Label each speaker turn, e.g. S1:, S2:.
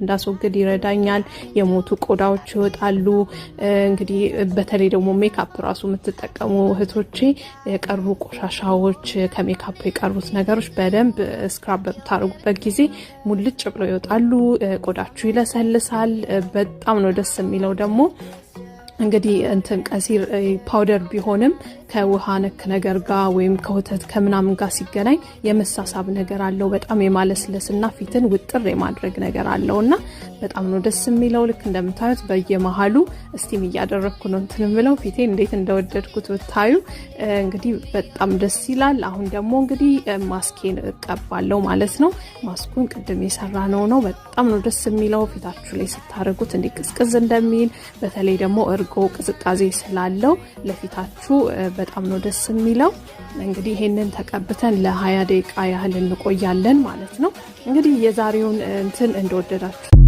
S1: እንዳስወግድ ይረዳኛል የሞቱ ቆዳዎች ይወጣሉ እንግዲህ በተለይ ደግሞ ሜካፕ ራሱ የምትጠቀሙ እህቶቼ የቀሩ ቆሻሻዎች ከሜካፕ የቀሩት ነገሮች በደንብ ስክራብ በምታረጉበት ጊዜ ሙልጭ ብለው ይወጣሉ ቆዳችሁ ይለሰልሳል በጣም ነው ደስ የሚለው ደግሞ እንግዲህ እንትን ቀሲር ፓውደር ቢሆንም ከውሃ ነክ ነገር ጋር ወይም ከወተት ከምናምን ጋር ሲገናኝ የመሳሳብ ነገር አለው በጣም የማለስለስና ፊትን ውጥር የማድረግ ነገር አለውና በጣም ነው ደስ የሚለው ልክ እንደምታዩት በየመሃሉ እስቲም እያደረኩ ነው እንትን ምለው ፊቴ እንዴት እንደወደድኩት ብታዩ እንግዲህ በጣም ደስ ይላል አሁን ደግሞ እንግዲህ ማስኬን እቀባለሁ ማለት ነው ማስኩን ቅድም የሰራነው ነው በጣም ነው ደስ የሚለው ፊታችሁ ላይ ስታረጉት እንዲቅስቅዝ እንደሚል በተለይ ደግሞ እርጎ ቅዝቃዜ ስላለው ለፊታችሁ በጣም ነው ደስ የሚለው እንግዲህ ይሄንን ተቀብተን ለ20 ደቂቃ ያህል እንቆያለን ማለት ነው እንግዲህ የዛሬውን እንትን እንደወደዳችሁ